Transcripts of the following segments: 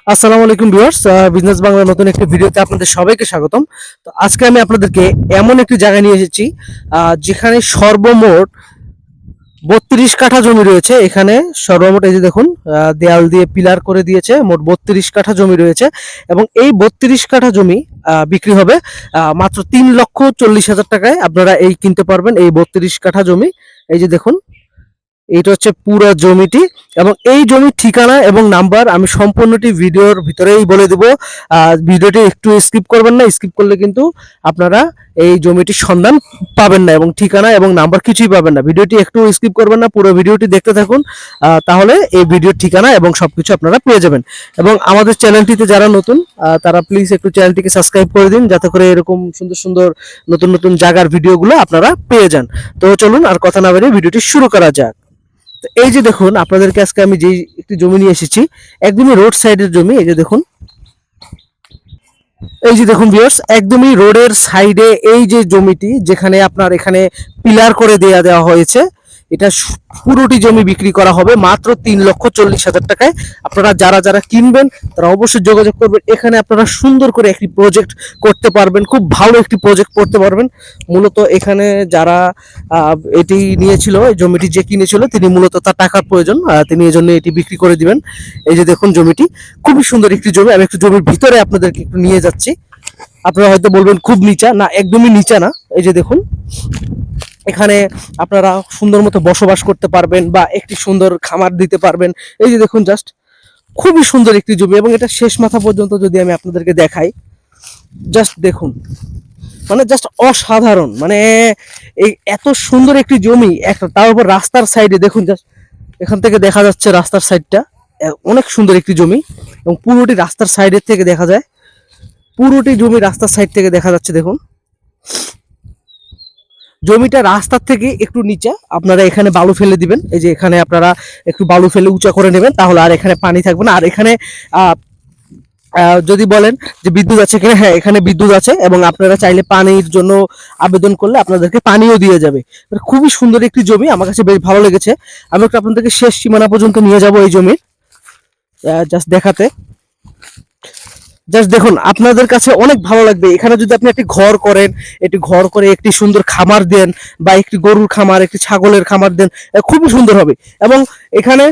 আসসালামু আলাইকুম viewers, business বাংলার নতুন একটি ভিডিওতে আপনাদের সবাইকে স্বাগতম। তো আজকে আমি আপনাদেরকে এমন একটি জায়গায় নিয়ে এসেছি যেখানে সর্বমোট 32 কাঠা জমি রয়েছে। এখানে সর্বমোট এই যে দেখুন, দেয়াল দিয়ে পিলার করে দিয়েছে, মোট 32 কাঠা জমি রয়েছে এবং এই 32 কাঠা জমি বিক্রি হবে মাত্র 3,40,000 টাকায়। আপনারা এই কিনতে পারবেন এই 32 কাঠা জমি। এই যে দেখুন, এইটা হচ্ছে পুরো জমিটি এবং এই জমির ঠিকানা এবং নাম্বার আমি সম্পূর্ণটি ভিডিওর ভিতরেই বলে দেব। ভিডিওটি একটু স্কিপ করবেন না, স্কিপ করলে কিন্তু আপনারা এই জমিটির সন্ধান পাবেন না এবং ঠিকানা এবং নাম্বার কিছুই পাবেন না। ভিডিওটি একটু স্কিপ করবেন না, পুরো ভিডিওটি দেখতে থাকুন, তাহলে এই ভিডিওর ঠিকানা এবং সবকিছু আপনারা পেয়ে যাবেন। এবং আমাদের চ্যানেলটিতে যারা নতুন তারা প্লিজ একটু চ্যানেলটিকে সাবস্ক্রাইব করে দিন, যাতে করে এরকম সুন্দর সুন্দর নতুন নতুন জায়গার ভিডিওগুলো আপনারা পেয়ে যান। তো চলুন আর কথা না বাড়িয়ে ভিডিওটি শুরু করা যাক। এই যে দেখুন, আপনাদেরকে আজকে আমি যে একটি জমি নিয়ে এসেছি, একদমই রোড সাইডের জমি। এই যে দেখুন, এই যে দেখুন ভিউয়ার্স, একদমই রোডের সাইডে এই যে জমিটি, যেখানে আপনার এখানে পিলার করে দেওয়া হয়েছে, এটা পুরোটি জমি বিক্রি করা হবে মাত্র 3,40,000 টাকায়। আপনারা যারা যারা কিনবেন তারা অবশ্যই যোগাযোগ করবেন। এখানে আপনারা সুন্দর করে একটি প্রজেক্ট করতে পারবেন, খুব ভালো একটি প্রজেক্ট করতে পারবেন। মূলত এখানে যারা এটি নিয়েছিল, এই জমিটি যে কিনেছিল, তিনি মূলত তার টাকার প্রয়োজন, তিনি এই জন্য এটি বিক্রি করে দিবেন। এই যে দেখুন জমিটি, খুবই সুন্দর একটি জমি। আমি একটু জমির ভিতরে আপনাদেরকে একটু নিয়ে যাচ্ছি। আপনারা হয়তো বলবেন খুব নিচা, না একদমই নিচা না। এই যে দেখুন, এখানে আপনারা সুন্দর মতো বসবাস করতে পারবেন বা একটি সুন্দর খামার দিতে পারবেন। এই যে দেখুন, জাস্ট খুবই সুন্দর একটি জমি এবং এটা শেষ মাথা পর্যন্ত যদি আমি আপনাদেরকে দেখাই, জাস্ট দেখুন, মানে জাস্ট অসাধারণ। মানে এই এত সুন্দর একটি জমি, একটা তার উপর রাস্তার সাইডে দেখুন, জাস্ট এখান থেকে দেখা যাচ্ছে রাস্তার সাইডটা, অনেক সুন্দর একটি জমি এবং পুরোটি রাস্তার সাইডের থেকে দেখা যায়, পুরোটি জমি রাস্তার সাইড থেকে দেখা যাচ্ছে। দেখুন জমিটা রাস্তার থেকে একটু নিচে, আপনারা এখানে বালু ফেলে দিবেন। এই যে এখানে আপনারা একটু বালু ফেলে উঁচা করে নেবেন, তাহলে আর এখানে পানি থাকবে না। আর এখানে যদি বলেন যে বিদ্যুৎ আছে কিনা, হ্যাঁ এখানে বিদ্যুৎ আছে এবং আপনারা চাইলে পানির জন্য আবেদন করলে আপনাদেরকে পানিও দিয়ে যাবে। খুবই সুন্দর একটি জমি, আমার কাছে বেশ ভালো লেগেছে। আমি একটু আপনাদেরকে শেষ সীমানা পর্যন্ত নিয়ে যাব এই জমির, জাস্ট দেখাতে। জাস্ট দেখুন, আপনাদের কাছে অনেক ভালো লাগবে। এখানে যদি আপনি একটি ঘর করেন, একটি ঘর করে একটি সুন্দর খামার দেন, বা একটি গরুর খামার, একটি ছাগলের খামার দেন, খুবই সুন্দর হবে। এবং এখানে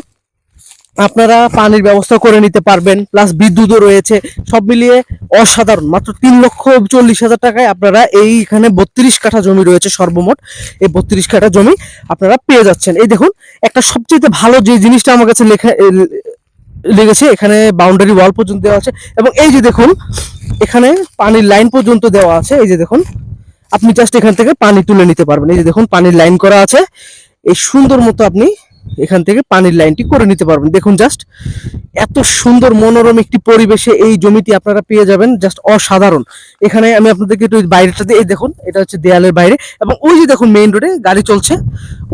আপনারা পানির ব্যবস্থা করে নিতে পারবেন, প্লাস বিদ্যুৎও রয়েছে। সব মিলিয়ে অসাধারণ। মাত্র 3,40,000 টাকায় আপনারা এইখানে 32 কাঠা জমি রয়েছে সর্বমোট। এই 32 কাঠা জমি আপনারা পেয়ে যাচ্ছেন। এই দেখুন, একটা সবচেয়ে ভালো যে জিনিসটা আমার কাছে লেগেছে, এখানে বাউন্ডারি ওয়াল পর্যন্ত দেওয়া আছে এবং এই যে দেখুন, এখানে পানির লাইন পর্যন্ত দেওয়া আছে। এই যে দেখুন, আপনি জাস্ট এখান থেকে পানি তুলে নিতে পারবেন। এই যে দেখুন, পানির লাইন করা আছে। এই সুন্দর মতো আপনি এখান থেকে পানির লাইনটি করে নিতে পারবেন। দেখুন জাস্ট এত সুন্দর মনোরম একটি পরিবেশে এই জমিটি আপনারা পেয়ে যাবেন, জাস্ট অসাধারণ। এখানে আমি আপনাদেরকে একটু বাইরেটা দিয়ে, এই দেখুন, এটা হচ্ছে দেয়ালের বাইরে এবং ওই যে দেখুন মেইন রোডে গাড়ি চলছে।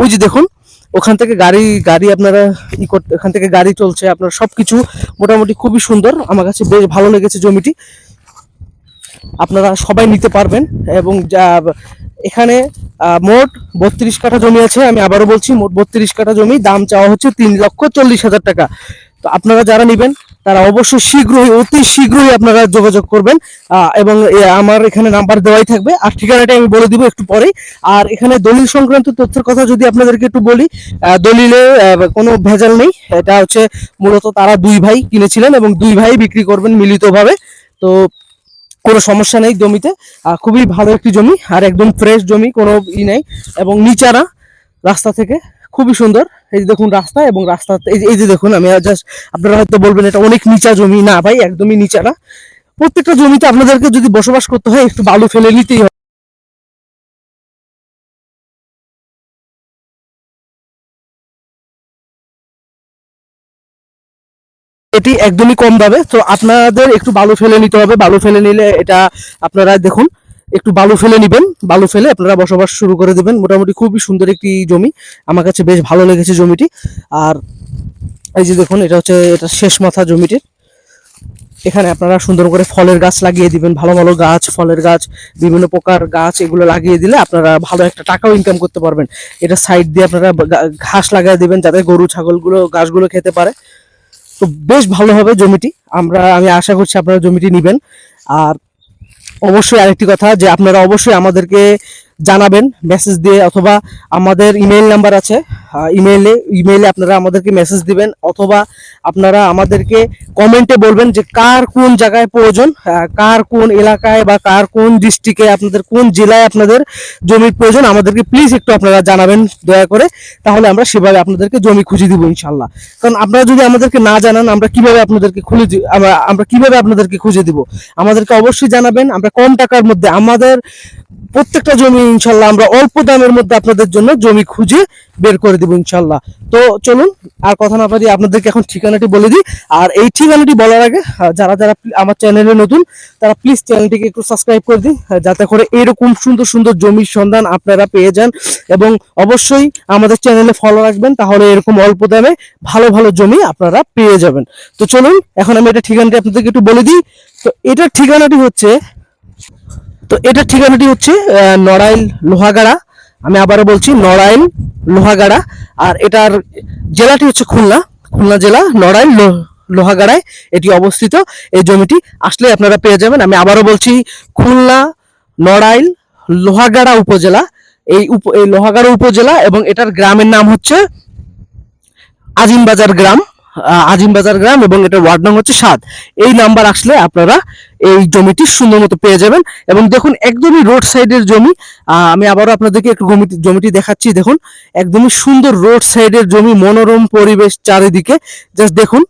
ওই যে দেখুন, ওখান থেকে গাড়ি গাড়ি আপনারা করতে, এখান থেকে গাড়ি চলছে। আপনার সবকিছু মোটামুটি খুবই সুন্দর, আমার কাছে বেশ ভালো লেগেছে জমিটি। আপনারা সবাই নিতে পারবেন এবং যা এখানে মোট 32 কাঠা জমি আছে। আমি আবারও বলছি, মোট 32 কাঠা জমি, দাম চাওয়া হচ্ছে 3,40,000 টাকা। তো আপনারা যারা নেবেন তারা অবশ্যই শীঘ্রই, অতি শীঘ্রই আপনারা যোগাযোগ করবেন এবং আমার এখানে নাম্বার দেওয়াই থাকবে, আর ঠিকানাটা আমি বলে দিব একটু পরেই। আর এখানে দলিল সংক্রান্ত তথ্যের কথা যদি আপনাদেরকে একটু বলি, দলিলে কোনো ভেজাল নেই। এটা হচ্ছে মূলত তারা দুই ভাই কিনেছিলেন এবং দুই ভাই বিক্রি করবেন মিলিতভাবে। তো কোনো সমস্যা নেই জমিতে, খুবই ভালো একটি জমি আর একদম ফ্রেশ জমি, কোনো নেই এবং নিচারা রাস্তা থেকে, খুবই সুন্দর। এই যে দেখুন রাস্তা, এবং রাস্তা এই যে দেখুন, আমি জাস্ট, আপনারা হয়তো বলবেন এটা অনেক নিচা জমি, না ভাই একদমই নিচা না। প্রত্যেকটা জমিতে আপনাদেরকে যদি বসবাস করতে হয় একটু বালু ফেলে নিতেই হয়। এটি একদমই কম দামে, তো আপনাদের একটু বালু ফেলে নিতে হবে। বালু ফেলে নিলে এটা আপনারা দেখুন, একটু বালু ফেলে নিবেন, বালু ফেলে আপনারা বসবাস শুরু করে দেবেন। মোটামুটি খুবই সুন্দর একটি জমি, আমার কাছে বেশ ভালো লেগেছে জমিটি। আর এই যে দেখুন, এটা হচ্ছে এটা শেষ মাথা জমিটির। এখানে আপনারা সুন্দর করে ফলের গাছ লাগিয়ে দিবেন, ভালো ভালো গাছ, ফলের গাছ, বিভিন্ন প্রকার গাছ, এগুলো লাগিয়ে দিলে আপনারা ভালো একটা টাকাও ইনকাম করতে পারবেন। এটা সাইড দিয়ে আপনারা ঘাস লাগিয়ে দিবেন, যাতে গরু ছাগলগুলো গাছগুলো খেতে পারে। তো বেশ ভালো হবে জমিটি। আমি আশা করছি আপনারা জমিটি নেবেন। আর অবশ্যই আরেকটি কথা, যে আপনারা অবশ্যই আমাদেরকে জানাবেন মেসেজ দিয়ে, অথবা আমাদের ইমেইল নাম্বার আছে, ইমেইলে আপনারা আমাদেরকে মেসেজ দিবেন, অথবা আপনারা আমাদেরকে কমেন্টে বলবেন যে কার কোন জায়গায় প্রয়োজন, কার কোন এলাকায় বা কার কোন ডিস্ট্রিক্টে, আপনাদের কোন জেলায় আপনাদের জমির প্রয়োজন, আমাদেরকে প্লিজ একটু আপনারা জানাবেন দয়া করে। তাহলে আমরা সেভাবে আপনাদেরকে জমি খুঁজে দিব ইনশাল্লাহ। কারণ আপনারা যদি আমাদেরকে না জানান, আমরা কিভাবে আপনাদেরকে আমরা কিভাবে আপনাদেরকে খুঁজে দিব? আমাদেরকে অবশ্যই জানাবেন। আমরা কম টাকার মধ্যে আমাদের প্রত্যেকটা জমি ইনশাল্লাহ আমরা অল্প দামের মধ্যে আপনাদের জন্য জমি খুঁজে বের করে দিব ইনশাল্লাহ। তো চলুন আর কথা না বাড়িয়ে আপনাদেরকে এখন ঠিকানাটি বলে দিই। আর এই ঠিকানাটি বলার আগে যারা যারা আমার চ্যানেলে নতুন, তারা প্লিজ চ্যানেলটিকে একটু সাবস্ক্রাইব করে দিন, যাতে করে এরকম সুন্দর সুন্দর জমির সন্ধান আপনারা পেয়ে যান। এবং অবশ্যই আমাদের চ্যানেলে ফলো রাখবেন, তাহলে এরকম অল্প দামে ভালো ভালো জমি আপনারা পেয়ে যাবেন। তো চলুন এখন আমি এটা ঠিকানাটি আপনাদেরকে একটু বলে দিই। তো এটার ঠিকানাটি হচ্ছে নড়াইল লোহাগাড়া। আমি আবারও বলছি, নড়াইল লোহাগাড়া। আর এটার জেলাটি হচ্ছে খুলনা জেলা, নড়াইল লোহাগাড়ায় এটি অবস্থিত। এই জমিটি আসলে আপনারা পেয়ে যাবেন। আমি আবারও বলছি, খুলনা নড়াইল লোহাগাড়া উপজেলা, এই লোহাগাড়া উপজেলা, এবং এটার গ্রামের নাম হচ্ছে আজিমবাজার গ্রাম। আজিমবাজার গ্রাম, এবং এটা ওয়ার্ড নং হচ্ছে 7। এই নাম্বার আসলে আপনারা এই জমিটি সুন্দর মতো পেয়ে যাবেন। এবং দেখুন, একদমই রোড সাইডের জমি। আমি আবারও আপনাদেরকে একটু জমিটি দেখাচ্ছি। দেখুন, একদমই সুন্দর রোড সাইডের জমি, মনোরম পরিবেশ চারিদিকে। জাস্ট দেখুন,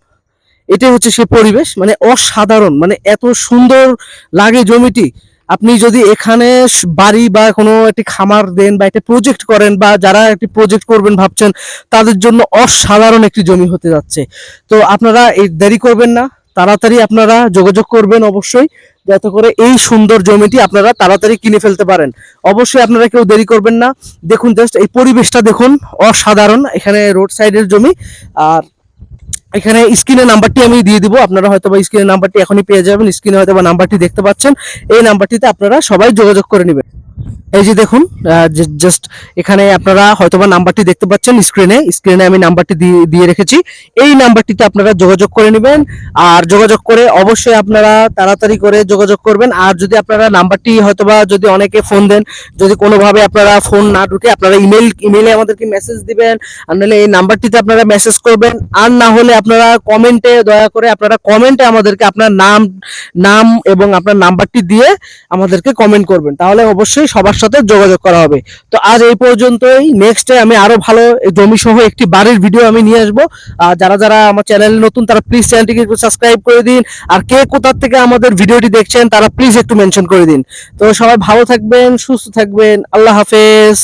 এটাই হচ্ছে সে পরিবেশ, মানে অসাধারণ, মানে এত সুন্দর লাগে জমিটি। আপনি যদি এখানে বাড়ি বা কোনো একটি খামার দেন, বা একটা প্রজেক্ট করেন, বা যারা একটি প্রজেক্ট করবেন ভাবছেন, তাদের জন্য অসাধারণ একটি জমি হতে যাচ্ছে। তো আপনারা এই দেরি করবেন না, তাড়াতাড়ি আপনারা যোগাযোগ করবেন অবশ্যই, যাতে করে এই সুন্দর জমিটি আপনারা তাড়াতাড়ি কিনে ফেলতে পারেন। অবশ্যই আপনারা কেউ দেরি করবেন না। দেখুন, জাস্ট এই পরিবেশটা দেখুন, অসাধারণ। এখানে রোড সাইডের জমি। আর এখানে স্ক্রিনে নাম্বারটি আমি দিয়ে দিব, আপনারা হয়তো বা স্ক্রিনে নাম্বারটি এখনই পেয়ে যাবেন। স্ক্রিনে হয়তো বা নাম্বারটি দেখতে পাচ্ছেন, এই নাম্বারটিতে আপনারা সবাই যোগাযোগ করে নেবেন। এই যে দেখুন, জাস্ট এখানে আপনারা হয়তোবা নাম্বারটি দেখতে পাচ্ছেন স্ক্রিনে আমি নাম্বারটি দিয়ে রেখেছি। এই নাম্বারটিতে আপনারা যোগাযোগ করে নেবেন। আর যোগাযোগ করে অবশ্যই আপনারা তাড়াতাড়ি করে যোগাযোগ করবেন। আর যদি আপনারা নাম্বারটি হয়তোবা, যদি অনেকে ফোন দেন, যদি কোনোভাবে আপনারা ফোন না ঢুকে, আপনারা ইমেইলে আমাদেরকে মেসেজ দিবেন, আর নাহলে এই নাম্বারটিতে আপনারা মেসেজ করবেন। আর না হলে আপনারা কমেন্টে, দয়া করে আপনারা কমেন্টে আমাদেরকে আপনার নাম এবং আপনার নাম্বারটি দিয়ে আমাদেরকে কমেন্ট করবেন, তাহলে অবশ্যই সবার সাথে যোগাযোগ করা হবে। তো আজ এই পর্যন্তই। নেক্সটে আমি আরো ভালো জমি সহ একটি বাড়ির ভিডিও আমি নিয়ে আসবো। আর যারা যারা আমার চ্যানেলে নতুন, তারা প্লিজ চ্যানেলটিকে একটু সাবস্ক্রাইব করে দিন। আর কে কোথা থেকে আমাদের ভিডিওটি দেখছেন, তারা প্লিজ একটু মেনশন করে দিন। তো সবাই ভালো থাকবেন, সুস্থ থাকবেন। আল্লাহ হাফেজ।